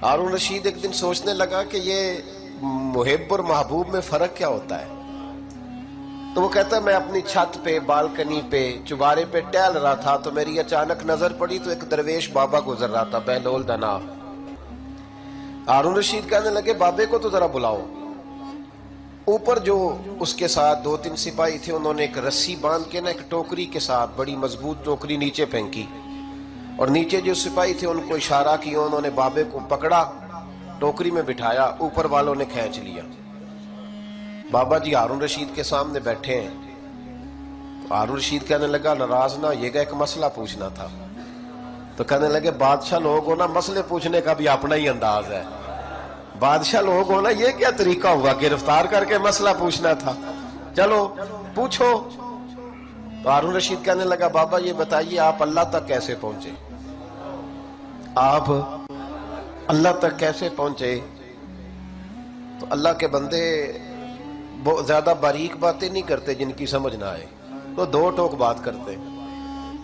ہارون رشید ایک دن سوچنے لگا کہ یہ محب اور محبوب میں فرق کیا ہوتا ہے. تو وہ کہتا ہے میں اپنی چھت پہ بالکنی پہ چوبارے پہ ٹہل رہا تھا تو میری اچانک نظر پڑی تو ایک درویش بابا گزر رہا تھا بہلول دنا. ہارون رشید کہنے لگے بابے کو تو ذرا بلاؤ. اوپر جو اس کے ساتھ 2-3 سپاہی تھے انہوں نے ایک رسی باندھ کے نا ایک ٹوکری کے ساتھ بڑی مضبوط ٹوکری نیچے پھینکی اور نیچے جو سپاہی تھے ان کو اشارہ کیا. انہوں نے بابے کو پکڑا ٹوکری میں بٹھایا اوپر والوں نے کھینچ لیا. بابا جی ہارون رشید کے سامنے بیٹھے ہیں. ہارون رشید کہنے لگا ناراض نہ یہ ایک مسئلہ پوچھنا تھا. تو کہنے لگے بادشاہ لوگ ہو نا مسئلے پوچھنے کا بھی اپنا ہی انداز ہے. بادشاہ لوگ ہو نا یہ کیا طریقہ ہوا گرفتار کر کے مسئلہ پوچھنا تھا چلو پوچھو. تو ہارون رشید کہنے لگا بابا یہ بتائیے آپ اللہ تک کیسے پہنچے. آپ اللہ تک کیسے پہنچے. تو اللہ کے بندے بہت زیادہ باریک باتیں نہیں کرتے جن کی سمجھ نہ آئے. تو 2 ٹوک بات کرتے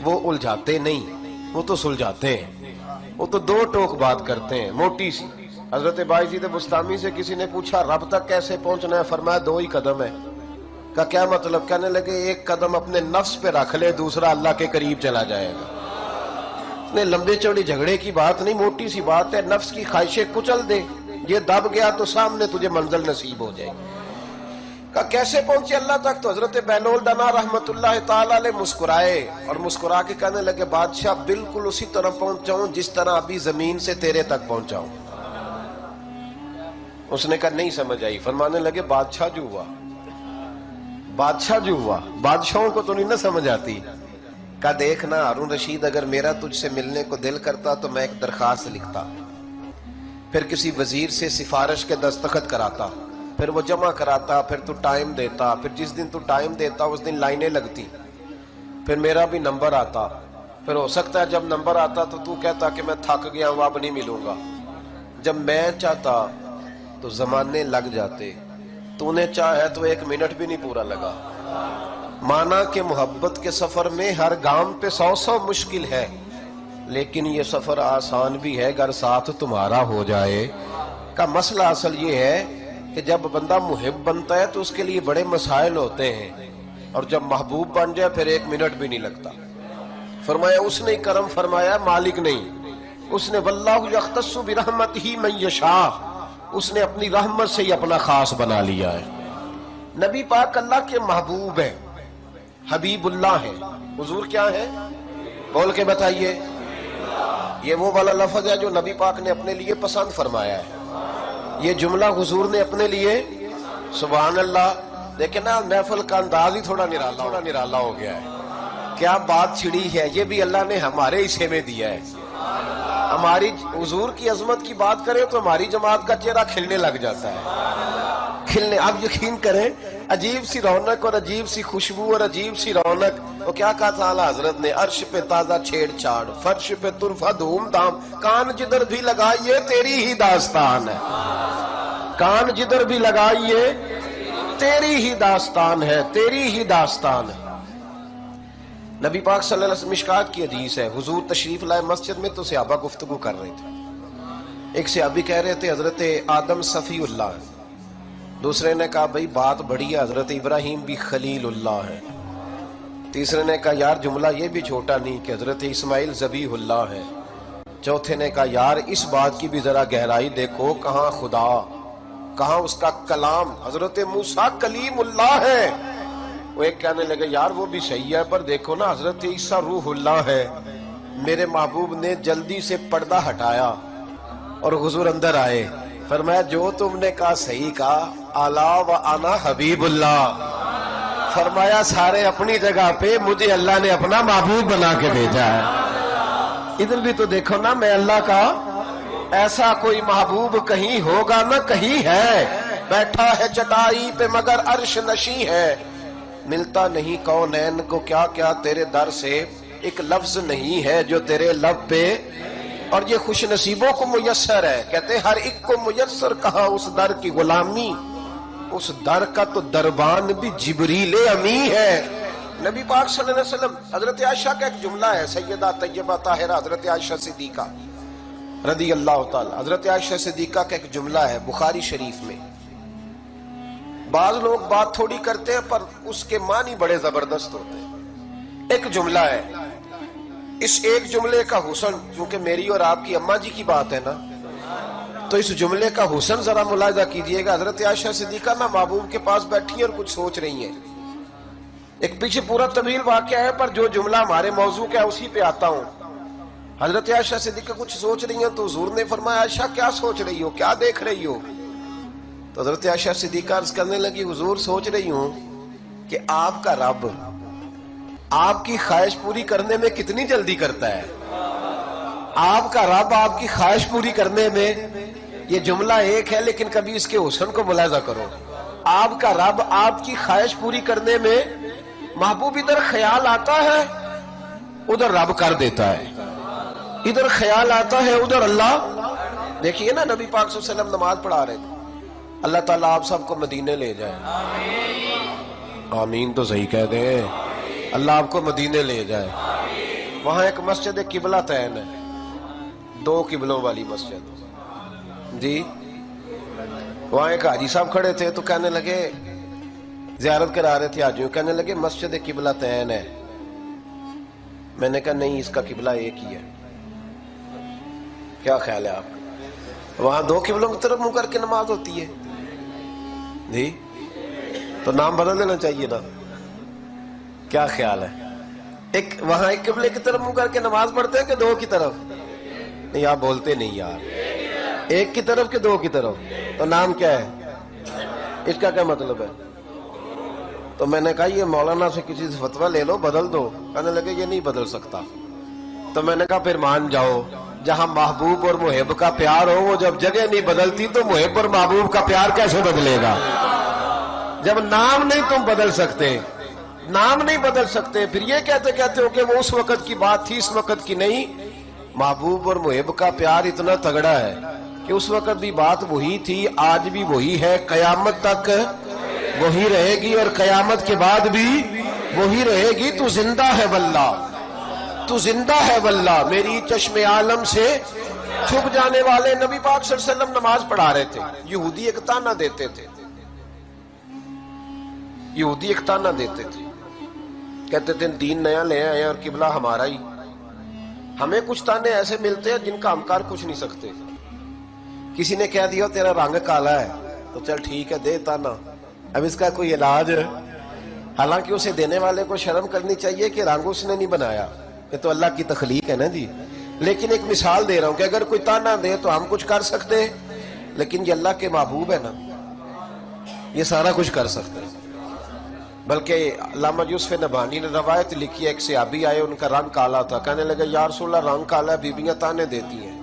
وہ الجھاتے نہیں وہ تو سلجھاتے ہیں. وہ تو 2 ٹوک بات کرتے ہیں موٹی سی. حضرت بایزید بستامی سے کسی نے پوچھا رب تک کیسے پہنچنا ہے. فرمایا 2 ہی قدم ہے. کا کیا مطلب. کہنے لگے ایک قدم اپنے نفس پہ رکھ لے دوسرا اللہ کے قریب چلا جائے گا. اتنے لمبے چوڑی جھگڑے کی بات نہیں موٹی سی بات ہے. نفس کی خواہشیں کچل دے یہ دب گیا تو سامنے تجھے منزل نصیب ہو جائے گی. کہ کیسے پہنچے اللہ تک. تو حضرت بہلول دنا رحمت اللہ تعالی علیہ مسکرائے اور مسکرا کے کہنے لگے بادشاہ بالکل اسی طرح پہنچاؤں جس طرح ابھی زمین سے تیرے تک پہنچاؤں. اس نے کہا نہیں سمجھ آئی. فرمانے لگے بادشاہ جو ہوا بادشاہوں کو تو نہیں نہ سمجھ آتی. کہا دیکھنا ہارون رشید اگر میرا تجھ سے ملنے کو دل کرتا تو میں ایک درخواست لکھتا پھر کسی وزیر سے سفارش کے دستخط کراتا پھر وہ جمع کراتا پھر تو ٹائم دیتا پھر جس دن تو ٹائم دیتا اس دن لائنیں لگتی پھر میرا بھی نمبر آتا پھر ہو سکتا ہے جب نمبر آتا تو کہتا کہ میں تھک گیا ہوں اب نہیں ملوں گا. جب میں چاہتا تو زمانے لگ جاتے. تو نے چاہے تو 1 منٹ بھی نہیں پورا لگا. مانا کہ محبت کے سفر میں ہر گام پہ 100 مشکل ہے لیکن یہ سفر آسان بھی ہے اگر ساتھ تمہارا ہو جائے. کا مسئلہ اصل یہ ہے کہ جب بندہ محب بنتا ہے تو اس کے لیے بڑے مسائل ہوتے ہیں اور جب محبوب بن جائے پھر 1 منٹ بھی نہیں لگتا. فرمایا اس نے کرم فرمایا مالک نہیں. اس نے واللہ یختص برحمتہ من یشاء اس نے اپنی رحمت سے ہی اپنا خاص بنا لیا ہے. نبی پاک اللہ کے محبوب ہیں حبیب اللہ ہیں. حضور کیا ہے بول کے بتائیے. یہ وہ والا لفظ ہے جو نبی پاک نے اپنے لیے پسند فرمایا ہے. یہ جملہ حضور نے اپنے لیے سبحان اللہ. لیکن نا محفل کا انداز ہی تھوڑا نرالا ہو گیا ہے. کیا بات چھڑی ہے یہ بھی اللہ نے ہمارے حصے میں دیا ہے. ہماری حضور کی عظمت کی بات کریں تو ہماری جماعت کا چہرہ کھلنے لگ جاتا ہے. کھلنے آپ یقین کریں عجیب سی رونق اور عجیب سی خوشبو اور عجیب سی رونق. وہ کیا کہا تھا اعلیٰ حضرت نے عرش پہ تازہ چھیڑ چھاڑ فرش پہ طرفہ دھوم دھام کان جدھر بھی لگائیے تیری ہی داستان ہے. کان جدھر بھی لگائیے تیری ہی داستان ہے تیری ہی داستان ہے. نبی پاک صلی اللہ علیہ وسلم مشکات کی حدیث ہے. حضور تشریف لائے مسجد میں تو صحابہ گفتگو کر رہے تھے. ایک صحابی کہہ رہے تھے حضرت آدم صفی اللہ ہے. دوسرے نے کہا بھئی بات بڑی ہے حضرت ابراہیم بھی خلیل اللہ ہے. تیسرے نے کہا یار جملہ یہ بھی چھوٹا نہیں کہ حضرت اسماعیل ذبیح اللہ ہے. چوتھے نے کہا یار اس بات کی بھی ذرا گہرائی دیکھو کہاں خدا کہاں اس کا کلام حضرت موسیٰ کلیم اللہ ہے. وہ ایک کہنے لگے یار وہ بھی صحیح ہے پر دیکھو نا حضرت عیسیٰ روح اللہ ہے. میرے محبوب نے جلدی سے پردہ ہٹایا اور حضور اندر آئے. فرمایا جو تم نے کہا صحیح کہا الا و انا حبیب اللہ. فرمایا سارے اپنی جگہ پہ مجھے اللہ نے اپنا محبوب بنا کے بھیجا ہے. ادھر بھی تو دیکھو نا میں اللہ کا ایسا کوئی محبوب کہیں ہوگا نہ کہیں ہے. بیٹھا ہے چٹائی پہ مگر عرش نشیں ہے. ملتا نہیں کونین کو کیا کیا تیرے در سے ایک لفظ نہیں ہے جو تیرے لب پہ. اور یہ خوش نصیبوں کو میسر ہے. کہتے ہر ایک کو میسر کہاں اس در کی غلامی. اس در کا تو دربان بھی جبریل امی ہے. نبی پاک صلی اللہ علیہ وسلم حضرت عائشہ کا ایک جملہ ہے سیدہ طیبہ طاہرہ حضرت عائشہ صدیقہ رضی اللہ تعالی. حضرت عائشہ صدیقہ کا ایک جملہ ہے بخاری شریف میں. بعض لوگ بات تھوڑی کرتے ہیں پر اس کے معنی بڑے زبردست ہوتے ہیں. ایک جملہ ہے, اس ایک جملے کا حسن, کیونکہ میری اور آپ کی اماں جی کی بات ہے نا, تو اس جملے کا حسن ذرا ملاحظہ کیجئے گا. حضرت عائشہ صدیقہ نا محبوب کے پاس بیٹھی ہیں اور کچھ سوچ رہی ہیں. ایک پیچھے پورا طویل واقعہ ہے پر جو جملہ ہمارے موضوع کا ہے اسی پہ آتا ہوں. حضرت عائشہ صدیقہ کچھ سوچ رہی ہیں تو حضور نے فرمایا عائشہ کیا سوچ رہی ہو, کیا دیکھ رہی ہو؟ تو حضرت عائشہ صدیقہ عرض کرنے لگی حضور سوچ رہی ہوں کہ آپ کا رب آپ کی خواہش پوری کرنے میں کتنی جلدی کرتا ہے. آپ کا رب آپ کی خواہش پوری کرنے میں, یہ جملہ ایک ہے لیکن کبھی اس کے حسن کو ملاحظہ کرو. آپ کا رب آپ کی خواہش پوری کرنے میں, محبوب ادھر خیال آتا ہے ادھر رب کر دیتا ہے, ادھر خیال آتا ہے ادھر اللہ. دیکھیے نا نبی پاک صلی اللہ علیہ وسلم نماز پڑھا رہے تھے, اللہ تعالیٰ آپ سب کو مدینے لے جائے. آمین تو صحیح کہہ دیں. اللہ آپ کو مدینے لے جائے. وہاں ایک مسجد قبلہ تین ہے, 2 قبلوں والی مسجد جی. وہاں ایک حاجی صاحب کھڑے تھے تو کہنے لگے, زیارت کرا رہے تھے حاجیوں, کہنے لگے مسجد قبلہ تین ہے. میں نے کہا نہیں, اس کا قبلہ ایک ہی ہے. کیا خیال ہے آپ کا؟ وہاں 2 قبلوں کی طرف منہ کر کے نماز ہوتی ہے جی, تو نام بدل دینا چاہیے نا. کیا خیال ہے؟ وہاں ایک قبلے کی طرف منہ کر کے نماز پڑھتے ہیں کہ 2 کی طرف؟ نہیں آپ بولتے نہیں یار. ایک کی طرف کہ 2 کی طرف؟ تو نام کیا ہے اس کا, کیا مطلب ہے؟ تو میں نے کہا یہ مولانا سے کسی سے فتویٰ لے لو, بدل دو. کہنے لگے یہ نہیں بدل سکتا. تو میں نے کہا پھر مان جاؤ, جہاں محبوب اور محب کا پیار ہو وہ جب جگہ نہیں بدلتی تو محب اور محبوب کا پیار کیسے بدلے گا؟ جب نام نہیں تم بدل سکتے, نام نہیں بدل سکتے, پھر یہ کہتے ہو کہ وہ اس وقت کی بات تھی اس وقت کی نہیں. محبوب اور محب کا پیار اتنا تگڑا ہے کہ اس وقت بھی بات وہی تھی, آج بھی وہی ہے, قیامت تک وہی رہے گی اور قیامت کے بعد بھی وہی رہے گی. تو زندہ ہے واللہ, تو زندہ ہے واللہ. میری چشم عالم سے چھپ جانے والے. نبی پاک صلی اللہ علیہ وسلم نماز پڑھا رہے تھے, یہودی ایک تانا دیتے تھے, یہودی ایک تانا دیتے تھے, کہتے تھے دین نیا لے آئے اور قبلہ ہمارا ہی. ہمیں کچھ تانے ایسے ملتے ہیں جن کا ہم کر کچھ نہیں سکتے. کسی نے کہہ دیا تیرا رنگ کالا ہے تو چل ٹھیک ہے دے تانا, اب اس کا کوئی علاج. حالانکہ اسے دینے والے کو شرم کرنی چاہیے کہ رنگ اس نے نہیں بنایا, یہ تو اللہ کی تخلیق ہے نا جی. لیکن ایک مثال دے رہا ہوں کہ اگر کوئی تانا دے تو ہم کچھ کر سکتے, لیکن یہ اللہ کے محبوب ہے نا, یہ سارا کچھ کر سکتے. بلکہ علامہ یوسف نبہانی نے روایت لکھی ہے, ایک صحابی آئے ان کا رنگ کالا تھا, کہنے لگے یا رسول اللہ رنگ کالا ہے, بیویاں تانے دیتی ہیں.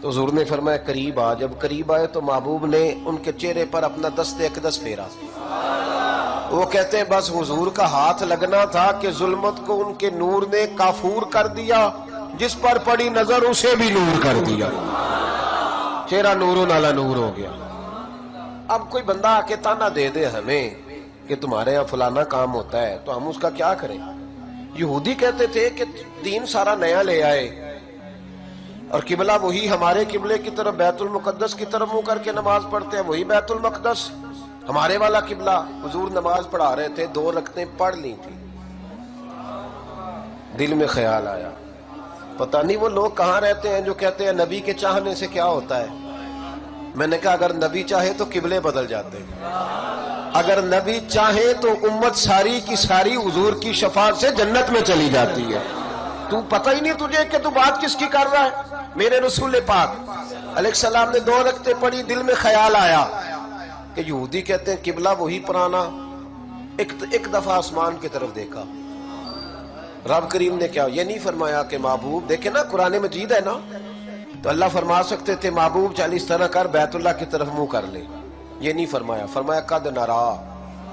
تو حضور نے فرمایا قریب آ. جب قریب آئے تو محبوب نے ان کے چہرے پر اپنا دست اقدس پھیرا. وہ کہتے ہیں بس حضور کا ہاتھ لگنا تھا کہ ظلمت کو ان کے نور نے کافور کر دیا, جس پر پڑی نظر اسے بھی نور کر دیا, چہرہ نور نالا نور ہو گیا. اب کوئی بندہ آ کے تانا دے دے ہمیں کہ تمہارے یہاں فلانا کام ہوتا ہے تو ہم اس کا کیا کریں؟ یہودی کہتے تھے کہ دین سارا نیا لے آئے اور قبلہ وہی ہمارے قبلے کی طرف بیت المقدس کی طرف منہ کر کے نماز پڑھتے ہیں, وہی بیت المقدس ہمارے والا قبلہ. حضور نماز پڑھا رہے تھے, 2 رکعتیں پڑھ لی تھی. دل میں خیال آیا پتہ نہیں وہ لوگ کہاں رہتے ہیں جو کہتے ہیں نبی کے چاہنے سے کیا ہوتا ہے. میں نے کہا اگر نبی چاہے تو قبلے بدل جاتے ہیں, اگر نبی چاہے تو امت ساری کی ساری حضور کی شفاعت سے جنت میں چلی جاتی ہے. تو پتہ ہی نہیں تجھے کہ تو بات کس کی کر رہا ہے. میرے رسول پاک علیہ السلام نے 2 رکعتیں پڑھی, دل میں خیال آیا کہ یہودی کہتے ہیں قبلہ وہی پرانا. ایک دفعہ آسمان کی طرف دیکھا, رب کریم نے کیا یہ نہیں فرمایا کہ محبوب دیکھے نا قرآن مجید ہے نا, تو اللہ فرما سکتے تھے محبوب 40 طرح کر بیت اللہ کی طرف منہ کر لے, یہ نہیں فرمایا. فرمایا قد نرا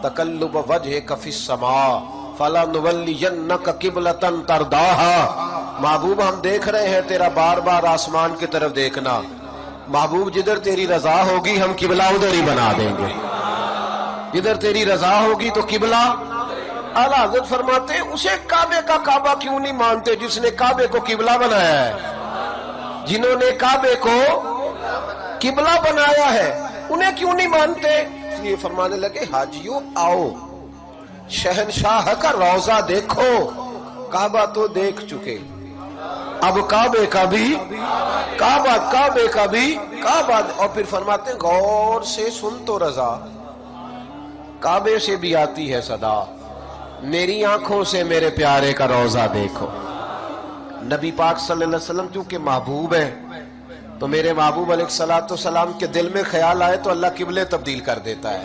تقلب وجہک فی السماء فلنولینک قبلۃ ترضاها. محبوب ہم دیکھ رہے ہیں تیرا بار بار آسمان کی طرف دیکھنا. محبوب جدھر تیری رضا ہوگی ہم قبلہ ادھر ہی بنا دیں گے, جدھر تیری رضا ہوگی تو قبلہ. اعلیٰ حضرت فرماتے ہیں اسے کعبے کا کعبہ کیوں نہیں مانتے جس نے کعبے کو قبلہ بنایا ہے, جنہوں نے کعبے کو قبلہ بنایا ہے انہیں کیوں نہیں مانتے؟ اس لیے فرمانے لگے حاجیوں آؤ شہنشاہ کا روضہ دیکھو، کعبہ تو دیکھ چکے، اب کعبے کا بھی کعبے کا بھی کعبہ۔ اور پھر فرماتے ہیں غور سے سن تو رضا، کعبے سے بھی آتی ہے صدا، میری آنکھوں سے میرے پیارے کا روضہ دیکھو۔ نبی پاک صلی اللہ علیہ وسلم چونکہ محبوب ہے تو میرے محبوب علیہ الصلوۃ والسلام کے دل میں خیال آئے تو اللہ قبلے تبدیل کر دیتا ہے۔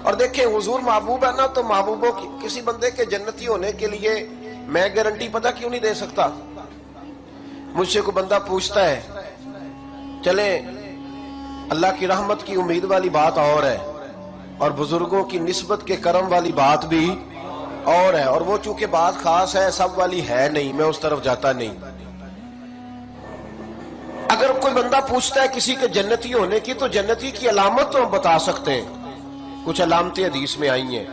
اور دیکھیں حضور محبوب ہے نا، تو محبوبوں کی کسی بندے کے جنتی ہونے کے لیے میں گارنٹی پتہ کیوں نہیں دے سکتا؟ مجھ سے کوئی بندہ پوچھتا ہے چلیں اللہ کی رحمت کی امید والی بات اور ہے اور بزرگوں کی نسبت کے کرم والی بات بھی اور ہے، اور وہ چونکہ بات خاص ہے سب والی ہے نہیں، میں اس طرف جاتا نہیں۔ اگر کوئی بندہ پوچھتا ہے کسی کے جنتی ہونے کی تو جنتی کی علامت تو ہم بتا سکتے ہیں، کچھ علامتیں حدیث میں آئی ہیں۔